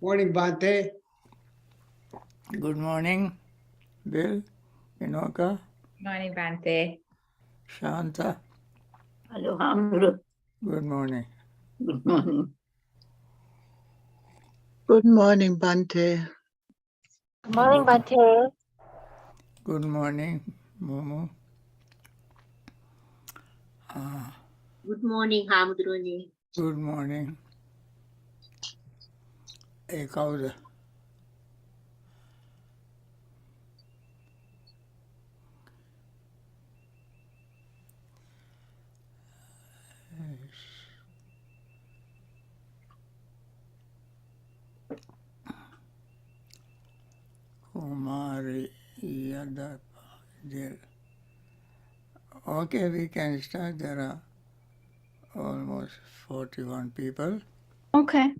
Morning, Bhante. Good morning, Bill, Inoka, Morning, Bhante. Shanta. Hello, Hamru. Good morning. Good morning. Good morning, Bhante. Good morning, Bhante. Good morning, Momo. Good morning, Hamdruni. Good morning, Ekauda. Kumari Yadapa. Okay, we can start. There are almost 41 people. Okay.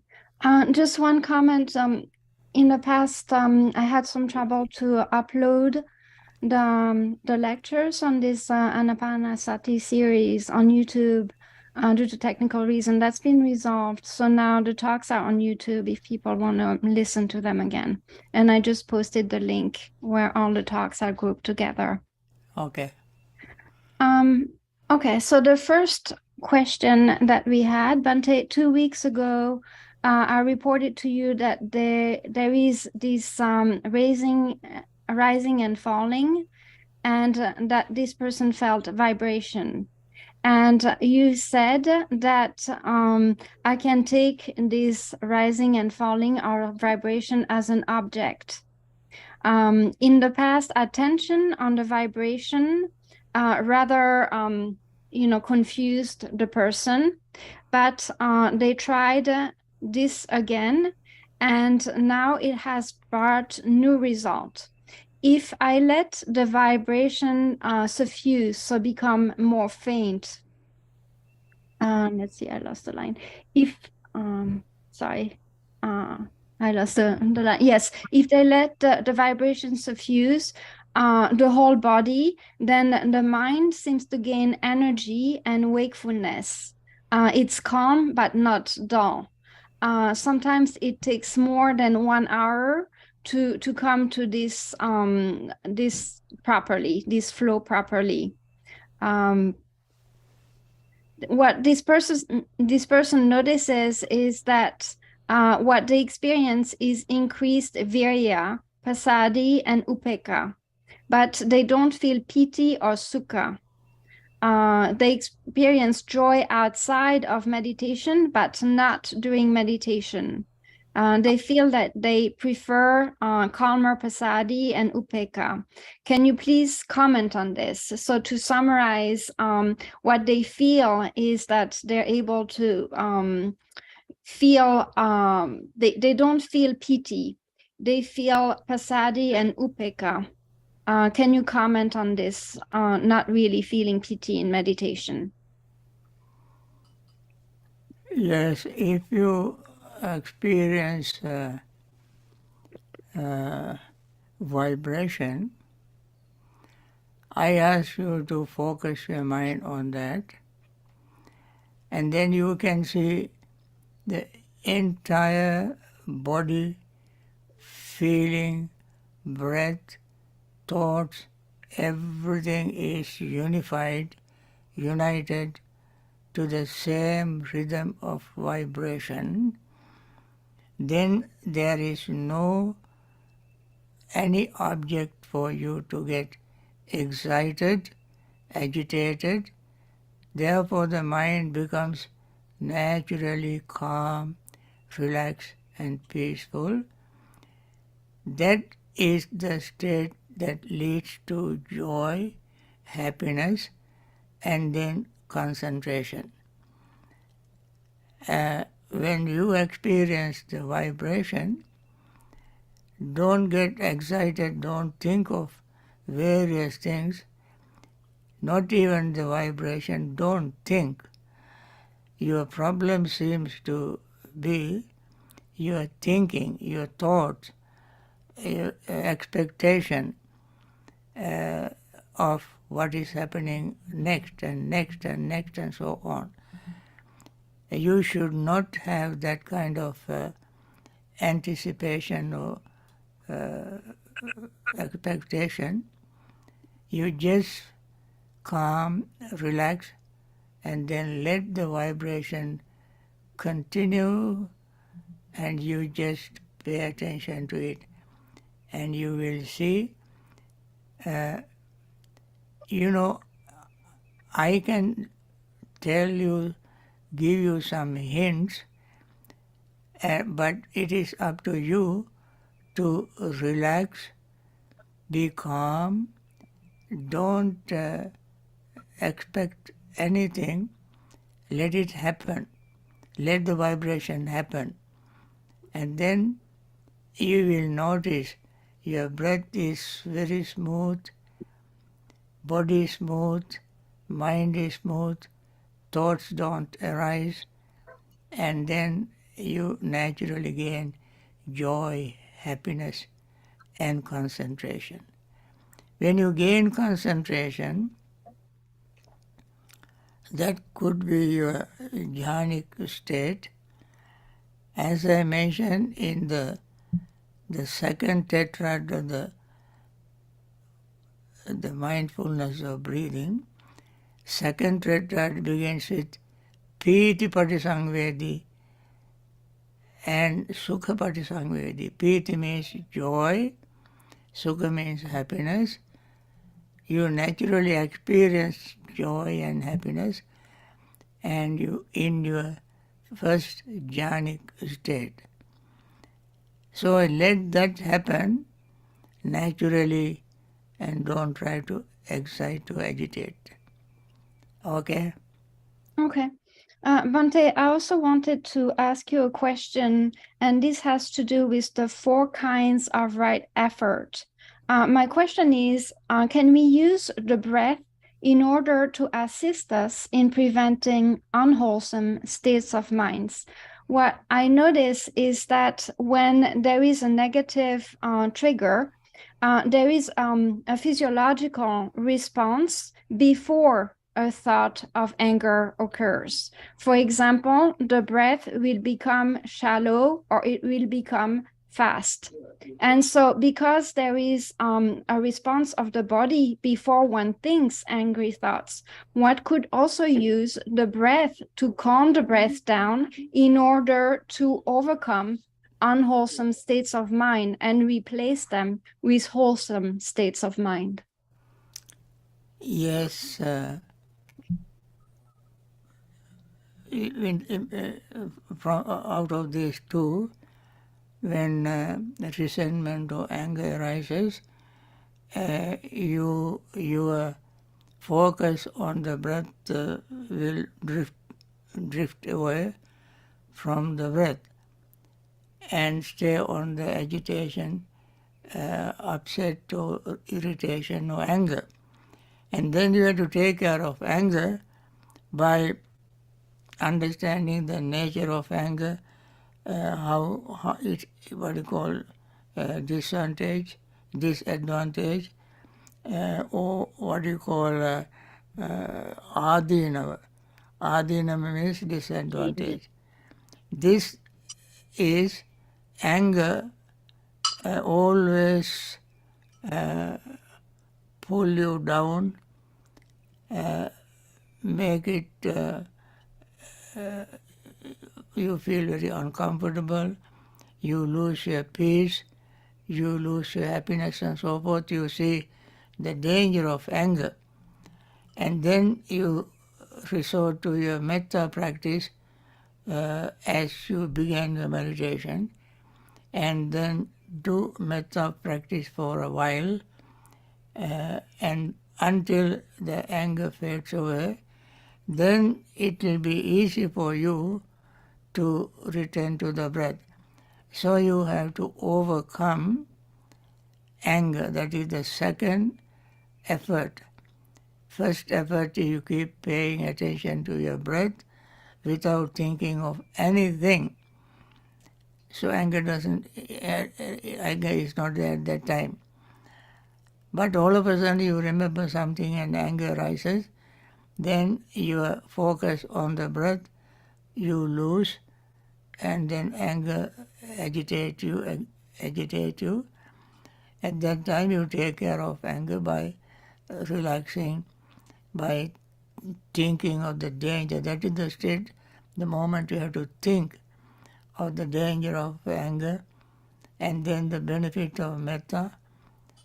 Just one comment. In the past, I had some trouble to upload the lectures on this Anapanasati series on YouTube due to technical reason. That's been resolved. So now the talks are on YouTube if people want to listen to them again. And I just posted the link where all the talks are grouped together. Okay. Okay, so the first question that we had, Bhante, 2 weeks ago, I reported to you that there is this rising and falling, and that this person felt vibration. And you said that I can take this rising and falling or vibration as an object. In the past, attention on the vibration rather confused the person, but they tried this again, and now it has brought new result. If I let the vibration suffuse, so become more faint, let's see, I lost the line. If sorry, I lost the line. Yes, if they let the vibrations suffuse the whole body, then the mind seems to gain energy and wakefulness. It's calm but not dull. Sometimes it takes more than 1 hour to come to this this flow properly. What this person notices is that what they experience is increased virya, pasadi, and upeka, but they don't feel piti or sukha. They experience joy outside of meditation, but not during meditation. They feel that they prefer calmer pasadi and upeka. Can you please comment on this? So to summarize, what they feel is that they're able to feel, they don't feel piti. They feel pasadi and upeka. Can you comment on this, not really feeling piti in meditation? Yes, if you experience vibration, I ask you to focus your mind on that, and then you can see the entire body, feeling, breath, thoughts, everything is united to the same rhythm of vibration. Then there is no any object for you to get excited, agitated. Therefore the mind becomes naturally calm, relaxed and peaceful. That is the state that leads to joy, happiness, and then concentration. When you experience the vibration, don't get excited, don't think of various things, not even the vibration, don't think. Your problem seems to be your thinking, your thoughts, your expectation of what is happening next and next and next and so on. You should not have that kind of anticipation or expectation. You just calm, relax, and then let the vibration continue, and you just pay attention to it, and you will see, I can tell you, give you some hints, but it is up to you to relax, be calm, don't expect anything, let it happen, let the vibration happen, and then you will notice your breath is very smooth, body smooth, mind is smooth, thoughts don't arise, and then you naturally gain joy, happiness, and concentration. When you gain concentration, that could be your jhanic state. As I mentioned in the second tetrad of the mindfulness of breathing, second tetrad begins with Piti Patisangvedi and Sukha Patisangvedi. Piti means joy, Sukha means happiness. You naturally experience joy and happiness, and you in your first jhanic state. So let that happen naturally, and don't try to excite or agitate. Okay? Okay. Bhante, I also wanted to ask you a question, and this has to do with the 4 kinds of right effort. My question is, can we use the breath in order to assist us in preventing unwholesome states of minds? What I notice is that when there is a negative trigger, there is a physiological response before a thought of anger occurs. For example, the breath will become shallow or it will become fast. And so because there is a response of the body before one thinks angry thoughts, one could also use the breath to calm the breath down in order to overcome unwholesome states of mind and replace them with wholesome states of mind. Yes. From out of these two, when resentment or anger arises, your focus on the breath will drift away from the breath and stay on the agitation, upset or irritation or anger. And then you have to take care of anger by understanding the nature of anger, how it, what you call disadvantage, or what you call adhinava. Adhinava means disadvantage. This is anger always pull you down, make it you feel very uncomfortable, you lose your peace, you lose your happiness and so forth. You see the danger of anger. And then you resort to your metta practice as you begin the meditation, and then do metta practice for a while, and until the anger fades away. Then it will be easy for you to return to the breath. So you have to overcome anger. That is the second effort. First effort, you keep paying attention to your breath without thinking of anything. So anger is not there at that time. But all of a sudden you remember something and anger rises, then your focus on the breath you lose, and then anger agitate you. At that time you take care of anger by relaxing, by thinking of the danger. That is the state, the moment you have to think of the danger of anger, and then the benefit of metta,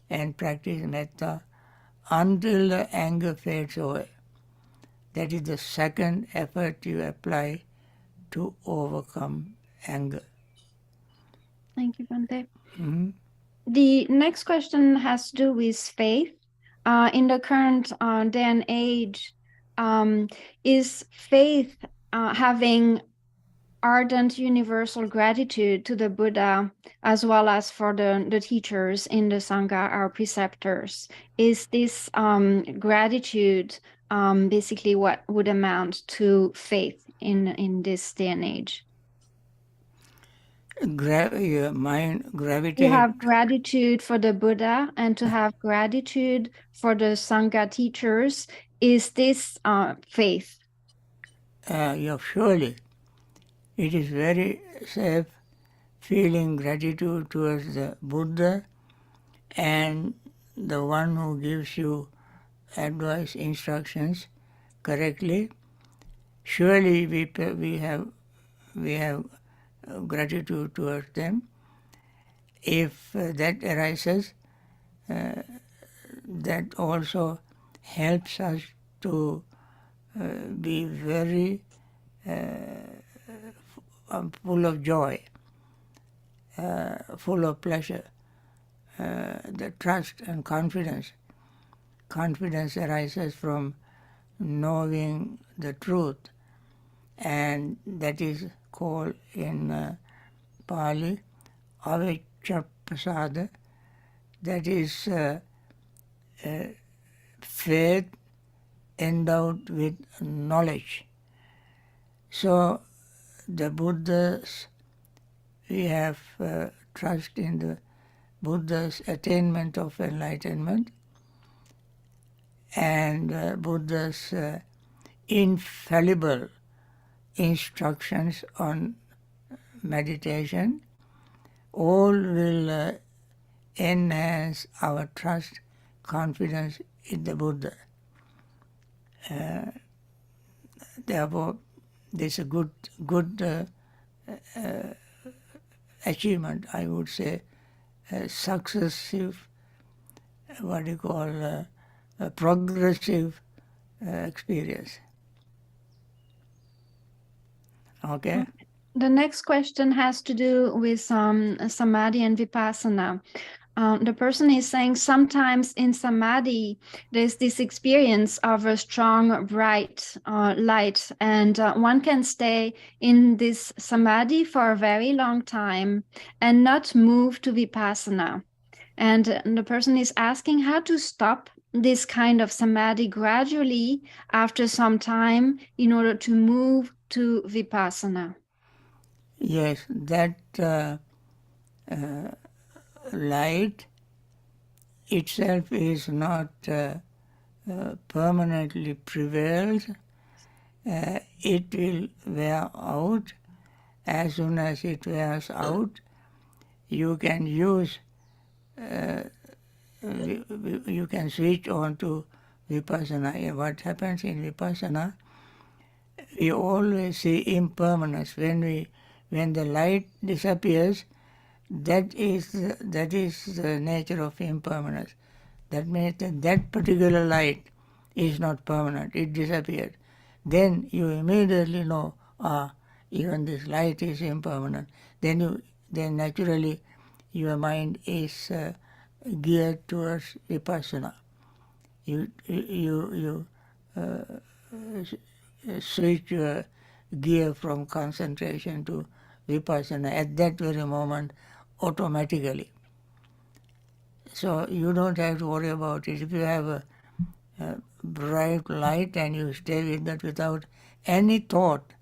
and practice metta until the anger fades away. That is the second effort you apply to overcome anger. Thank you, Bhante. Mhm. The next question has to do with faith. In the current day and age, is faith having ardent universal gratitude to the Buddha as well as for the teachers in the Sangha, our preceptors? Is this gratitude basically what would amount to faith in this day and age? Your mind To gravitate. have gratitude for the Buddha and to have gratitude for the Sangha teachers, is this faith? Surely it is very safe feeling gratitude towards the Buddha and the one who gives you advice, instructions correctly. Surely we have gratitude towards them. If that arises, that also helps us to be very full of joy, full of pleasure, the trust and confidence. Confidence arises from knowing the truth, and that is called in Pali aviccaprasada. That is faith endowed with knowledge. So the Buddhas, we have trust in the Buddha's attainment of enlightenment and Buddha's infallible instructions on meditation. All will enhance our trust, confidence in the Buddha. Therefore, this is a good achievement, I would say, successive, what you call a progressive experience. Okay? The next question has to do with Samadhi and vipassana. The person is saying sometimes in Samadhi, there's this experience of a strong, bright light, and one can stay in this Samadhi for a very long time and not move to vipassana. And the person is asking how to stop this kind of Samadhi gradually after some time in order to move to vipassana. Yes, that light itself is not permanently prevails. It will wear out. As soon as it wears out, you can use, you can switch on to vipassana. What happens in vipassana, we always see impermanence. When the light disappears, that is the nature of impermanence. That means that particular light is not permanent, it disappeared. Then you immediately know, even this light is impermanent. Then naturally your mind is geared towards vipassana. You switch your gear from concentration to vipassana at that very moment automatically. So you don't have to worry about it. If you have a bright light and you stay with that without any thought,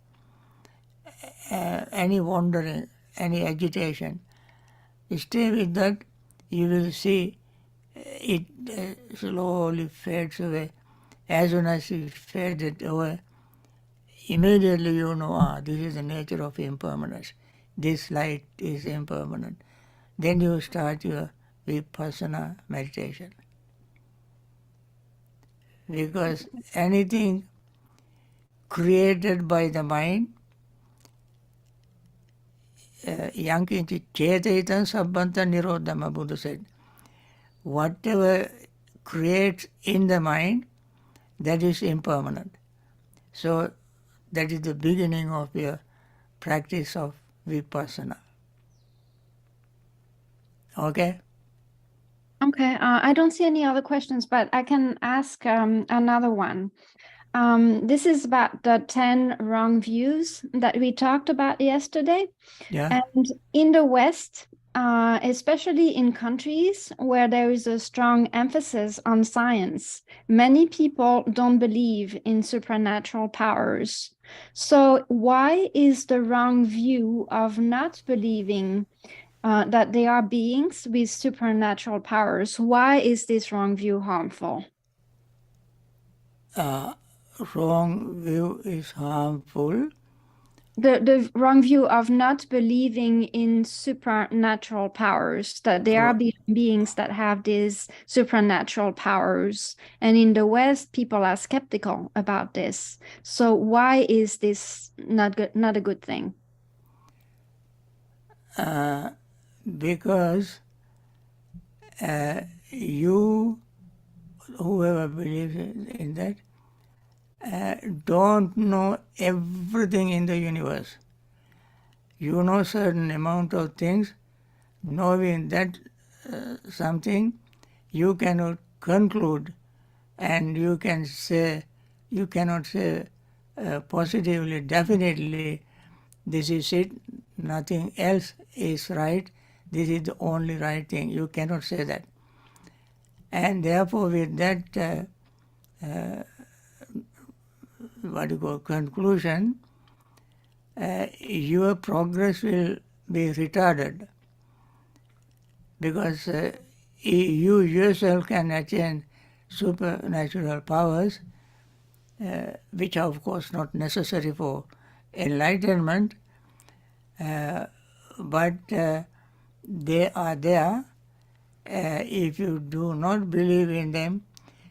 any wandering, any agitation, you stay with that, you will see it slowly fades away. As soon as it faded away, immediately you know, this is the nature of impermanence. This light is impermanent. Then you start your vipassana meditation. Because anything created by the mind, yankinchi chetaitan sabbanta nirodhama, Buddha said. Whatever creates in the mind, that is impermanent. So that is the beginning of your practice of vipassana. Okay? Okay, I don't see any other questions, but I can ask another one. This is about the 10 wrong views that we talked about yesterday. Yeah? And in the West, especially in countries where there is a strong emphasis on science, many people don't believe in supernatural powers. So why is the wrong view of not believing that they are beings with supernatural powers? Why is this wrong view harmful? Wrong view is harmful. The wrong view of not believing in supernatural powers, that there are beings that have these supernatural powers. And in the West, people are skeptical about this. So why is this not a good thing? Because you, whoever believes in that, don't know everything in the universe. You know certain amount of things. Knowing that something, you cannot conclude, and you cannot say positively, definitely, this is it, nothing else is right, this is the only right thing. You cannot say that. And therefore, with that conclusion, your progress will be retarded, because you yourself can attain supernatural powers, which are of course not necessary for enlightenment, but they are there. If you do not believe in them,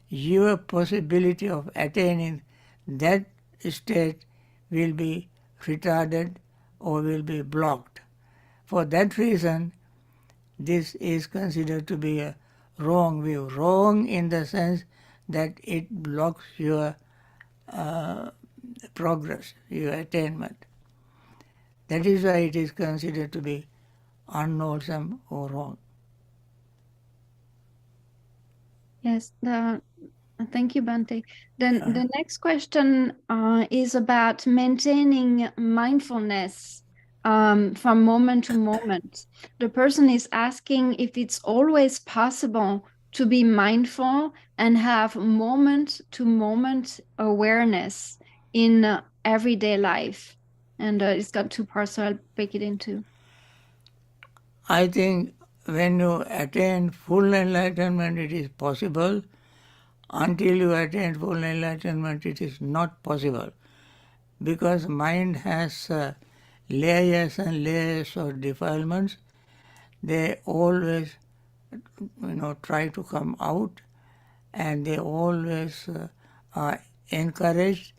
your possibility of attaining that state will be retarded or will be blocked. For that reason, this is considered to be a wrong view. Wrong in the sense that it blocks your progress, your attainment. That is why it is considered to be unwholesome or wrong. Yes, thank you, Bhante. Then the next question is about maintaining mindfulness from moment to moment. The person is asking if it's always possible to be mindful and have moment-to-moment awareness in everyday life. And it's got two parts, so I'll break it into. I think when you attain full enlightenment, it is possible. Until you attain full enlightenment, it is not possible, because mind has layers and layers of defilements. They always try to come out, and they always are encouraged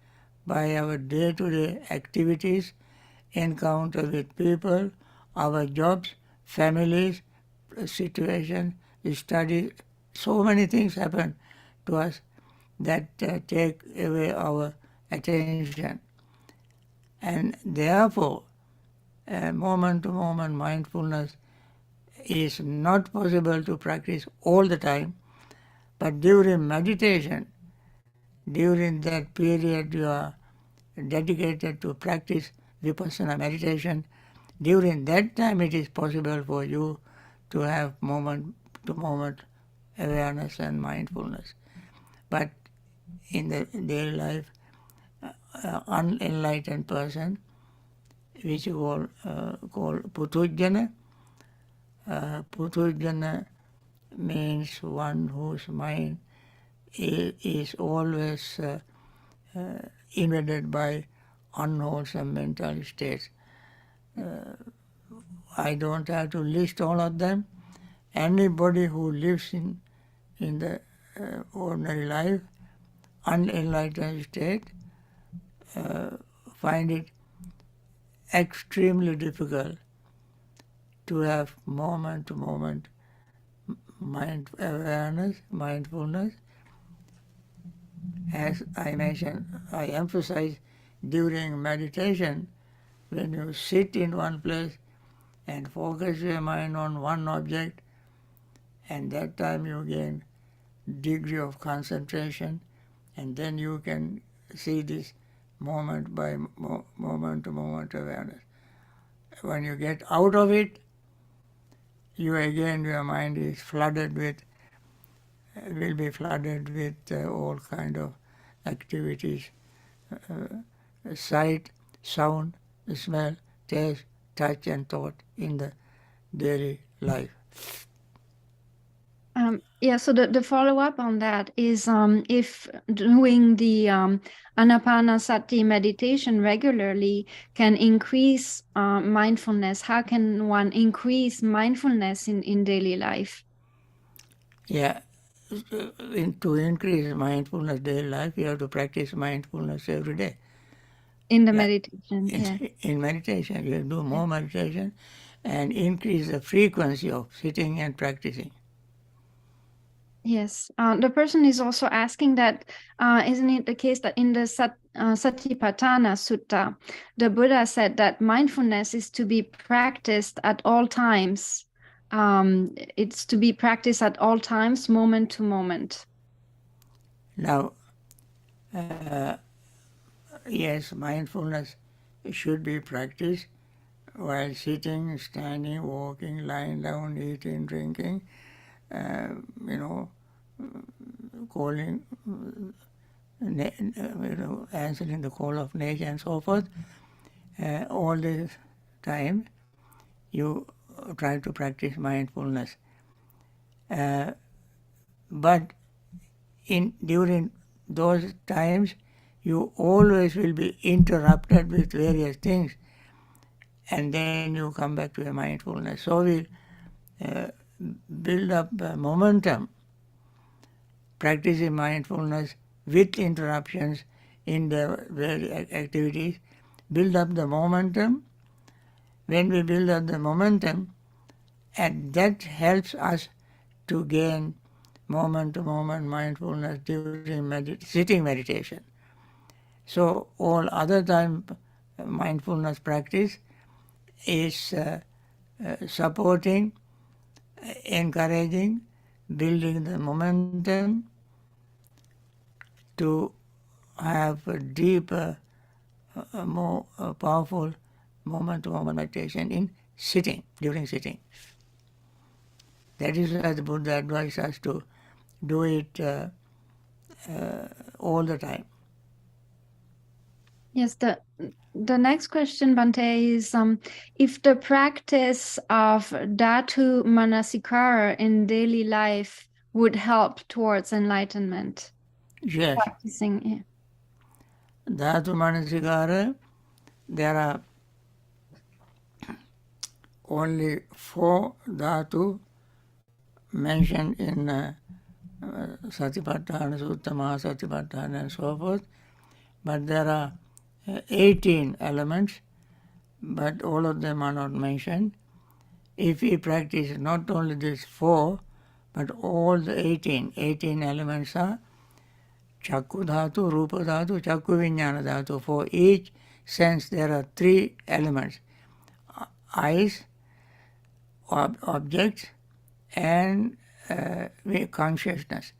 by our day-to-day activities, encounter with people, our jobs, families, situation, studies. So many things happen to us that take away our attention. And therefore, moment-to-moment mindfulness is not possible to practice all the time, but during meditation, during that period you are dedicated to practice vipassana meditation, during that time it is possible for you to have moment-to-moment awareness and mindfulness. But in the daily life, unenlightened person, which you call putujjana. Putujjana means one whose mind is always invaded by unwholesome mental states. I don't have to list all of them. Anybody who lives in the ordinary life, unenlightened state, find it extremely difficult to have moment-to-moment mind awareness, mindfulness. As I mentioned, I emphasize during meditation, when you sit in one place and focus your mind on one object, and that time you gain degree of concentration, and then you can see this moment by moment-to-moment awareness. When you get out of it, your mind is flooded with, will be flooded with all kind of activities, sight, sound, smell, taste, touch and thought in the daily life. Yeah, so the follow-up on that is if doing the Anapanasati meditation regularly can increase mindfulness, how can one increase mindfulness in daily life? Yeah, to increase mindfulness daily life, you have to practice mindfulness every day. In the meditation, yeah. In meditation, you do more meditation and increase the frequency of sitting and practicing. Yes, the person is also asking that, isn't it the case that in the Satipatthana Sutta, the Buddha said that mindfulness is to be practiced at all times. It's to be practiced at all times, moment to moment. Now, yes, mindfulness should be practiced while sitting, standing, walking, lying down, eating, drinking, calling, answering the call of nature and so forth. All this time, you try to practice mindfulness. But during those times, you always will be interrupted with various things, and then you come back to your mindfulness. So we build up momentum, practicing mindfulness with interruptions in the various activities, build up the momentum. When we build up the momentum, and that helps us to gain moment-to-moment mindfulness during sitting meditation. So all other time mindfulness practice is supporting, encouraging, building the momentum to have a deeper, more powerful moment-to-moment meditation in sitting, during sitting. That is why the Buddha advised us to do it all the time. Yes, the next question, Bhante, is if the practice of Dhatu Manasikara in daily life would help towards enlightenment. Yes. Practicing, yeah. Dhatu Manasikara, there are only 4 dhatu mentioned in Satipatthana Sutta, Mahasatipatthana and so forth, but there are 18 elements, but all of them are not mentioned. If we practice not only these 4, but all the 18 elements are Chakku Dhatu, Rupa Dhatu, Chakku Vijnana Dhatu. For each sense there are 3 elements: eyes, objects, and consciousness.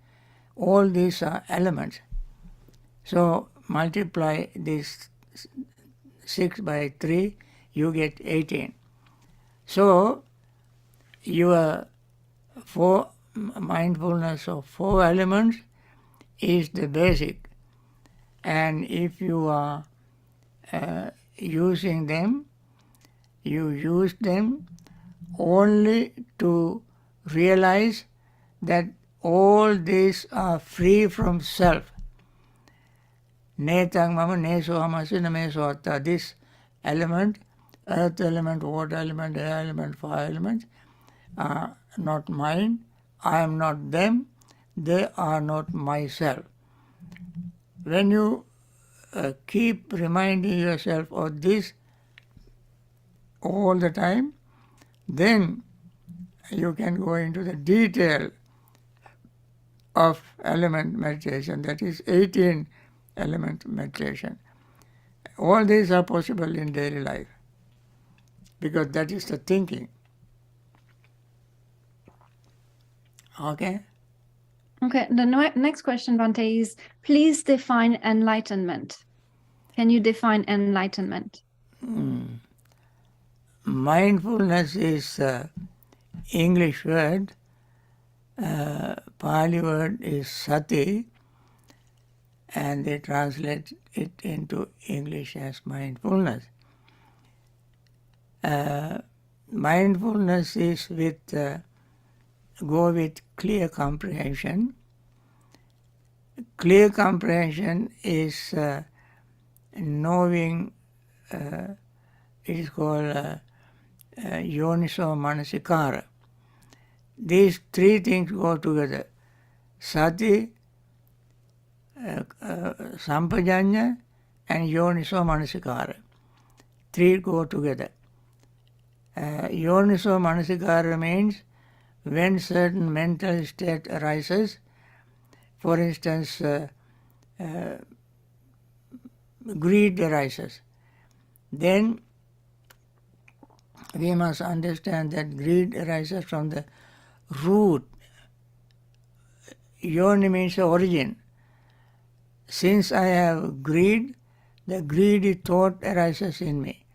All these are elements. So multiply this 6 by 3, you get 18. So your mindfulness of 4 elements is the basic. And if you are using them, you use them only to realize that all these are free from self. Netang mama neso hamasi nameso atta. This element, earth element, water element, air element, fire element, are not mine. I am not them. They are not myself. When you keep reminding yourself of this all the time, then you can go into the detail of element meditation, that is 18 element meditation. All these are possible in daily life because that is the thinking. Okay? Okay, the next question, Bhante, is please define enlightenment. Can you define enlightenment? Mindfulness is English word. Pali word is sati, and they translate it into English as mindfulness. Mindfulness is go with clear comprehension. Clear comprehension is knowing, it is called yoniso manasikara. These three things go together. Sati, sampajanya, and yoniso manasikara. Three go together. Yoniso manasikara means when certain mental state arises, for instance, greed arises, then we must understand that greed arises from the root. Yoni means the origin. Since I have greed, the greedy thought arises in me.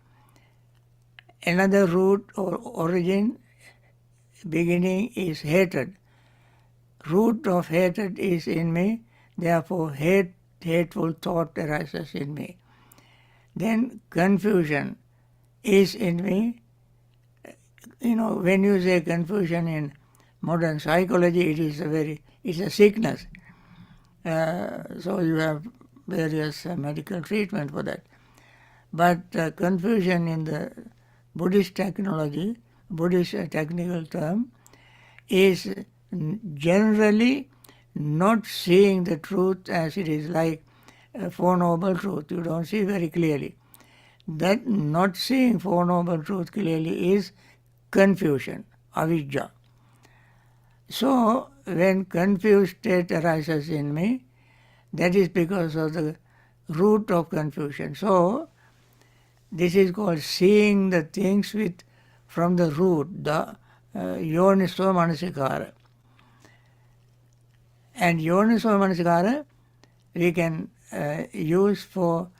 Another root or origin, beginning, is hatred. Root of hatred is in me, therefore hateful thought arises in me. Then confusion is in me. You know, when you say confusion in modern psychology, it's a sickness. So you have various medical treatment for that. But confusion in the Buddhist technology, Buddhist technical term, is generally not seeing the truth as it is, like Four Noble Truth. You don't see very clearly. That not seeing Four Noble Truth clearly is confusion, avijja. So, when confused state arises in me, that is because of the root of confusion. So, this is called seeing the things from the root, the yoniso manasikara. And yoniso manasikara we can use for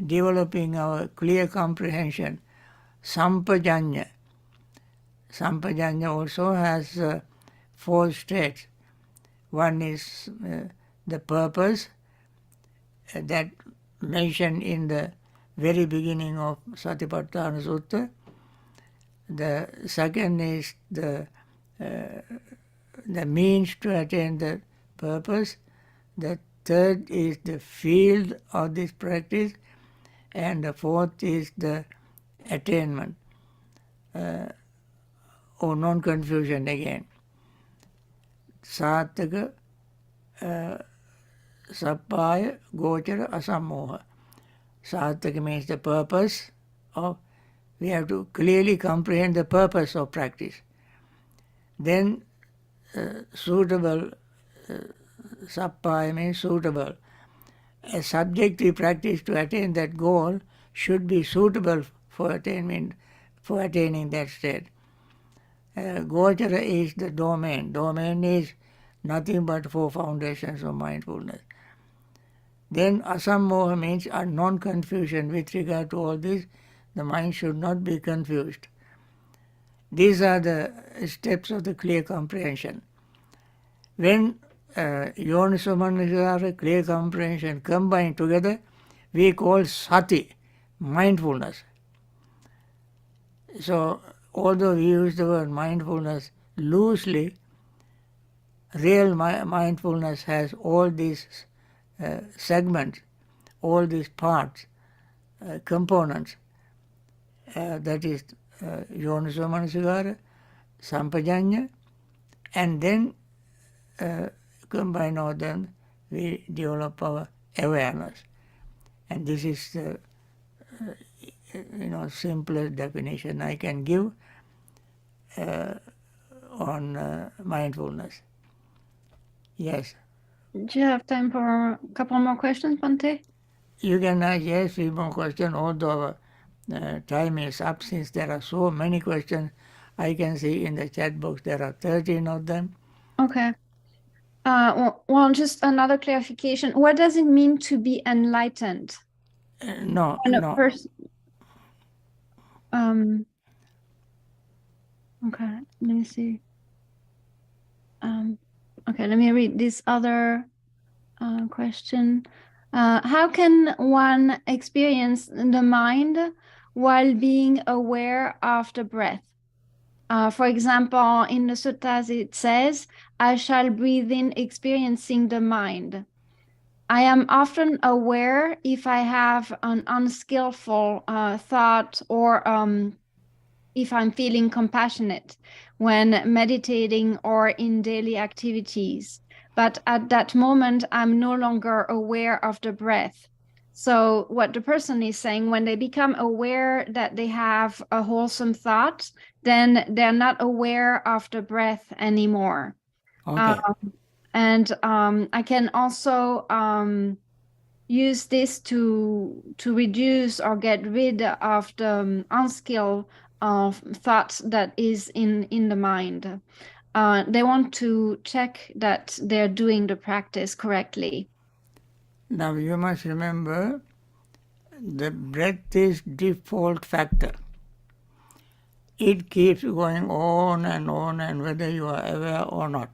developing our clear comprehension. Sampajanya. Sampajanya also has 4 states. One is the purpose that mentioned in the very beginning of Satipatthana Sutta. The second is the means to attain the purpose. The third is the field of this practice. And the fourth is the attainment, or non-confusion again. Sataka, sappaya, gochara, asammoha. Sataka means the purpose of, we have to clearly comprehend the purpose of practice. Then suitable, sappaya means suitable. A subjective practice to attain that goal should be suitable for attaining that state. Gochara is the domain. Domain is nothing but 4 foundations of mindfulness. Then asammoha means a non-confusion. With regard to all this, the mind should not be confused. These are the steps of the clear comprehension. When yoniso manasikara, clear comprehension combined together, we call sati, mindfulness. So, although we use the word mindfulness loosely, real mindfulness has all these segments, all these parts, components, that is Yoniso Manasikara, Sampajanya, and then combine all them, we develop our awareness. And this is the simplest definition I can give on mindfulness. Yes. Do you have time for a couple more questions, Bhante? You can ask, yes, few more questions, although our time is up since there are so many questions. I can see in the chat box there are 13 of them. Okay. Well, just another clarification. What does it mean to be enlightened? No. Okay, let me see. Okay, let me read this other question. How can one experience the mind while being aware of the breath? For example, in the suttas it says, I shall breathe in experiencing the mind. I am often aware if I have an unskillful thought or if I'm feeling compassionate when meditating or in daily activities. But at that moment, I'm no longer aware of the breath. So what the person is saying, when they become aware that they have a wholesome thought, then they're not aware of the breath anymore. Okay. I can also use this to reduce or get rid of the unskilled of thoughts that is in the mind. They want to check that they're doing the practice correctly. Now you must remember the breath is default factor. It keeps going on and whether you are aware or not.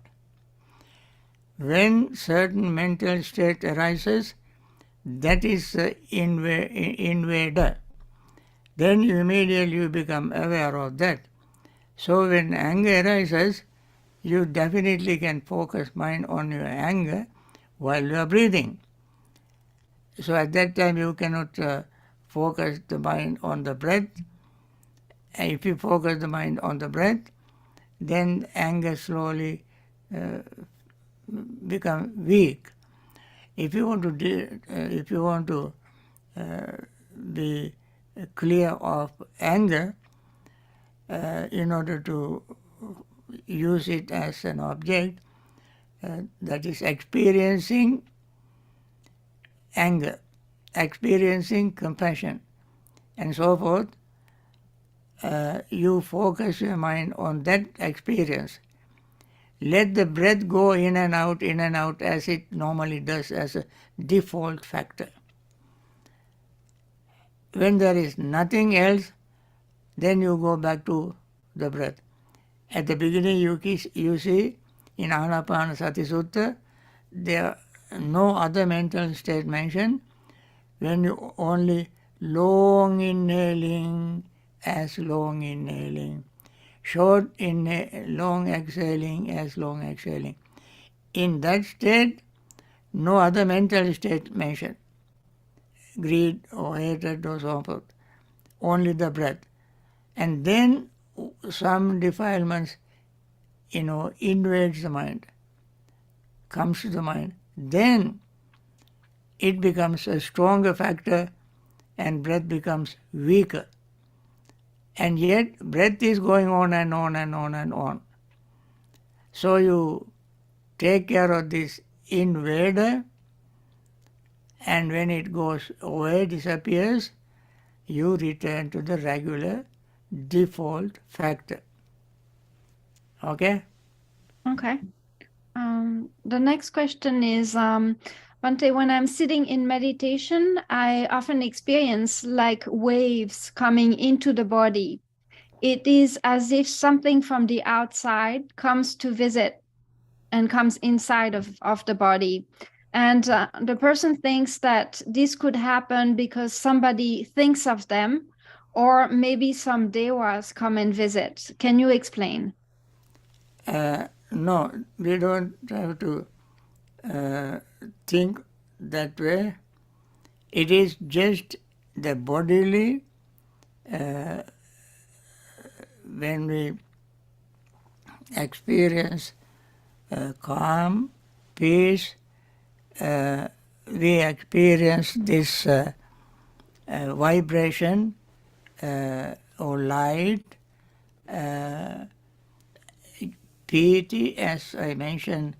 When certain mental state arises, that is the invader. Then immediately you become aware of that. So when anger arises, you definitely can focus mind on your anger while you are breathing. So at that time you cannot focus the mind on the breath. And if you focus the mind on the breath, then anger slowly become weak. If you want to be clear of anger, in order to use it as an object, that is experiencing anger, experiencing compassion, and so forth, you focus your mind on that experience. Let the breath go in and out as it normally does as a default factor. When there is nothing else, then you go back to the breath. At the beginning you see in Anapanasati sutta, there are no other mental state mentioned. When you only long inhaling as long inhaling, short long exhaling as long exhaling. In that state, no other mental state mentioned. Greed or hatred or so forth. Only the breath. And then some defilements, invades the mind, comes to the mind. Then it becomes a stronger factor and breath becomes weaker. And yet breath is going on and on and on and on. So you take care of this invader, and when it goes away, disappears, you return to the regular default factor. Okay? Okay. The next question is, Bhante, when I'm sitting in meditation, I often experience like waves coming into the body. It is as if something from the outside comes to visit and comes inside of the body. And the person thinks that this could happen because somebody thinks of them, or maybe some devas come and visit. Can you explain? No, we don't have to think that way. It is just the bodily, when we experience calm, peace, we experience this vibration or light, piti, as I mentioned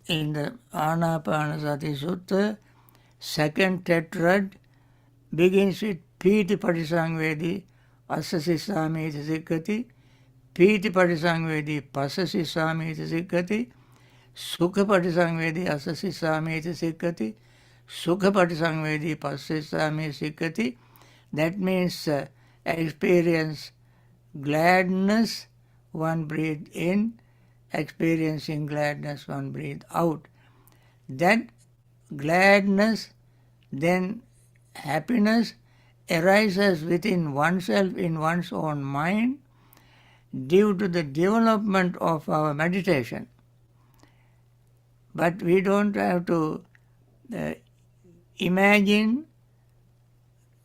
in the Anapanasati sutta, second tetrad begins with piti patisangvedi asasi sami iti sikkati, piti patisangvedi pasasi sami iti sikkati, sukha patisangvedi asasi sami iti sikkati, sukha patisangvedi pasasi sami sikkati. That means experience gladness, one breathe in, experiencing gladness, one breathe out. That gladness, then happiness arises within oneself in one's own mind due to the development of our meditation. But we don't have to imagine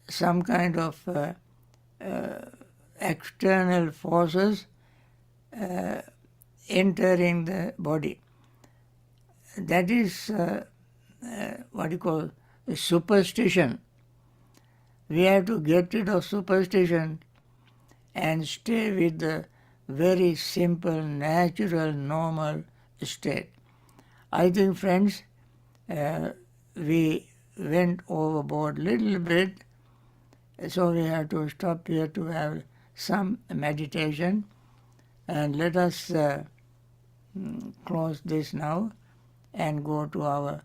some kind of external forces entering the body. That is what you call superstition. We have to get rid of superstition and stay with the very simple, natural, normal state. I think, friends, we went overboard a little bit, so we have to stop here to have some meditation. And let us close this now and go to our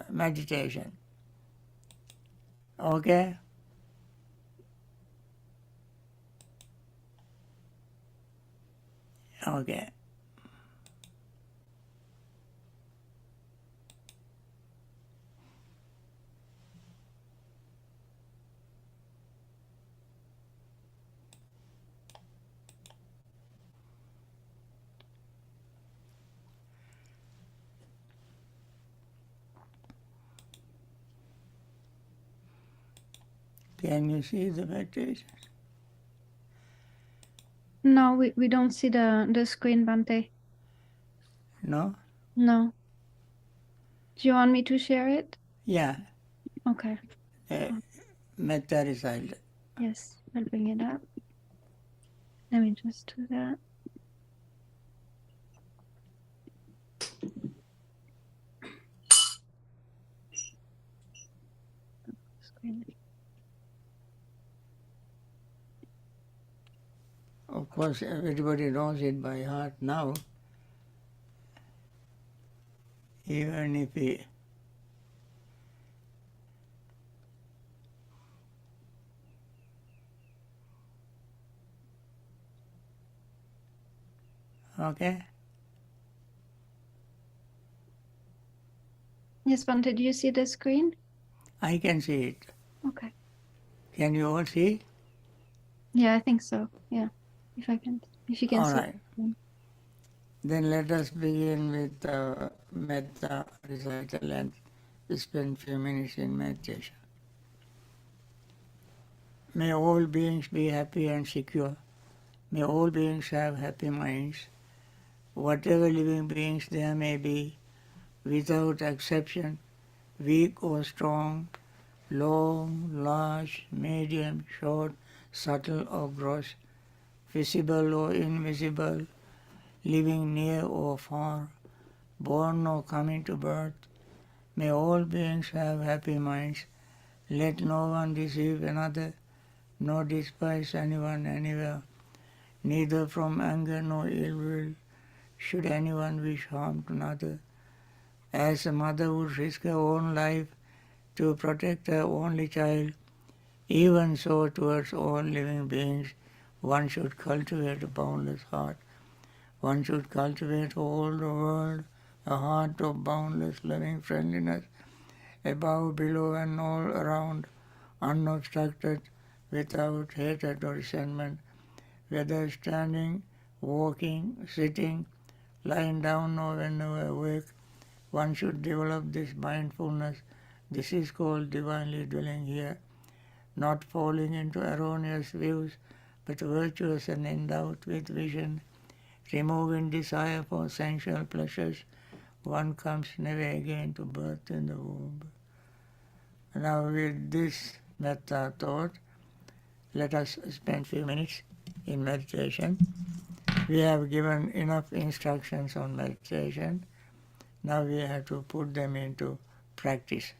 meditation. Okay? Okay. Can you see the meditation? No, we don't see the screen, Bante. No? No. Do you want me to share it? Yeah. Okay. Metta recital. Yes, I'll bring it up. Let me just do that. Screen. Of course, everybody knows it by heart now. Even if we okay? Yes, Bante, do you see the screen? I can see it. Okay. Can you all see? Yeah, I think so. Yeah. If you can All see. right. Then let us begin with the metta recital and spend few minutes in meditation. May all beings be happy and secure. May all beings have happy minds. Whatever living beings there may be, without exception, weak or strong, long, large, medium, short, subtle or gross, visible or invisible, living near or far, born or coming to birth, may all beings have happy minds. Let no one deceive another, nor despise anyone anywhere, neither from anger nor ill will should anyone wish harm to another. As a mother would risk her own life to protect her only child, even so towards all living beings one should cultivate a boundless heart. One should cultivate all the world a heart of boundless loving friendliness, above, below and all around, unobstructed, without hatred or resentment, whether standing, walking, sitting, lying down or whenever awake. One should develop this mindfulness This is called divinely dwelling here, not falling into erroneous views, but virtuous and endowed with vision, removing desire for sensual pleasures. One comes never again to birth in the womb. Now with this metta thought, let us spend few minutes in meditation. We have given enough instructions on meditation. Now we have to put them into practice.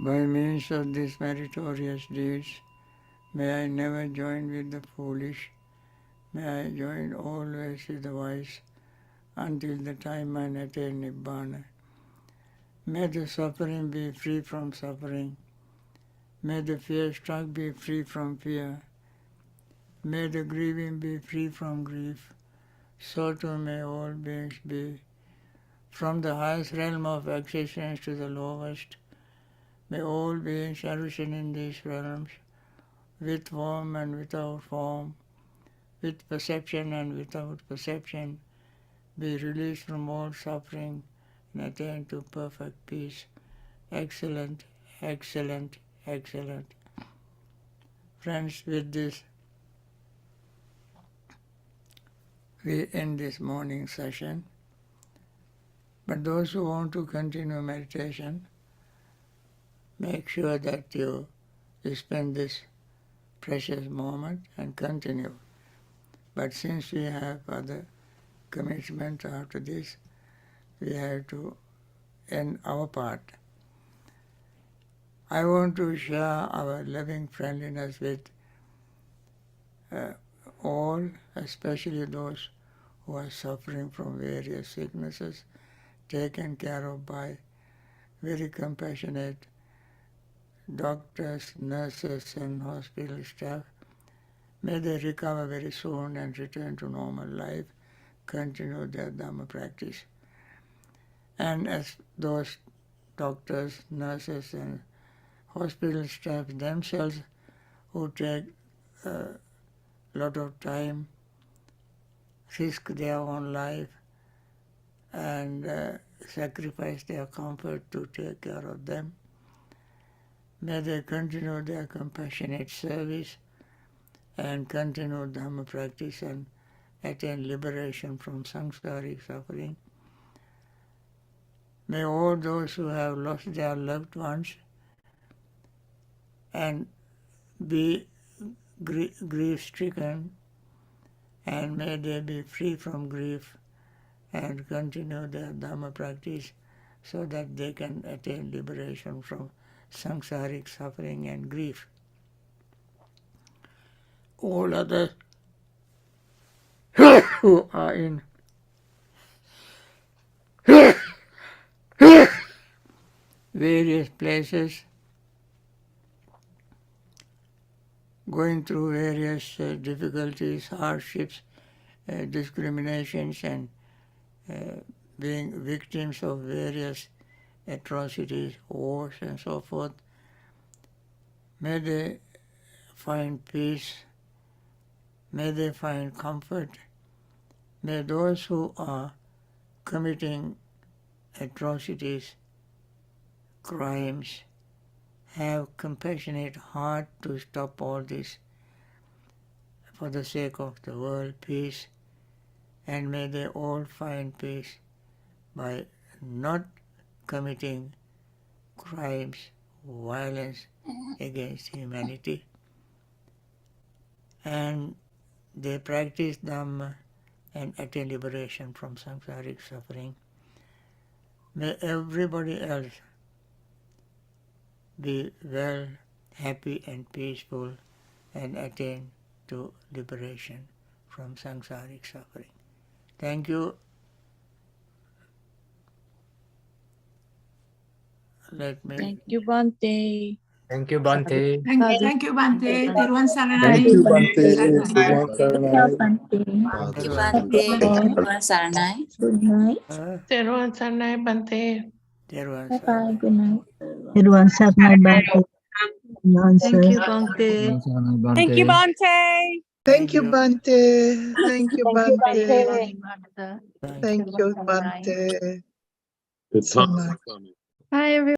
By means of these meritorious deeds, may I never join with the foolish, may I join always with the wise, until the time I attain Nibbana. May the suffering be free from suffering. May the fear-struck be free from fear. May the grieving be free from grief. So too may all beings be. From the highest realm of existence to the lowest, may all beings origin in these realms, with form and without form, with perception and without perception, be released from all suffering and attain to perfect peace. Excellent, excellent, excellent. Friends, with this, we end this morning session. But those who want to continue meditation, make sure that you spend this precious moment and continue. But since we have other commitments after this, we have to end our part. I want to share our loving friendliness with all, especially those who are suffering from various sicknesses, taken care of by very compassionate doctors, nurses, and hospital staff. May they recover very soon and return to normal life, continue their Dhamma practice. And as those doctors, nurses, and hospital staff themselves who take a lot of time, risk their own life, and sacrifice their comfort to take care of them. May they continue their compassionate service and continue Dhamma practice and attain liberation from samsaric suffering. May all those who have lost their loved ones and be grief-stricken, and may they be free from grief and continue their Dhamma practice so that they can attain liberation from samsaric suffering and grief. All others who are in various places, going through various difficulties, hardships, discriminations, and being victims of various atrocities, wars, and so forth, may they find peace, may they find comfort. May those who are committing atrocities, crimes, have compassionate heart to stop all this for the sake of the world peace, and may they all find peace by not committing crimes, violence against humanity, and they practice Dhamma and attain liberation from samsaric suffering. May everybody else be well, happy and peaceful and attain to liberation from samsaric suffering. Thank you. Let me... Thank you, Bante. Thank you, Bante. Thank you, Bante. Tiruan Saranai. Thank you, Bante. Thank you, Bante. Tiruan Saranai. Good night. Tiruan Saranai, Bante. Teruan Bye bye. Saranai. Good night. Everyone said my Bante. Thank you, Bante. Thank you, Bante. Thank you, Bante. Thank you, Bante. Thank Thank you, Bante. Good So time. much. Bye, everyone.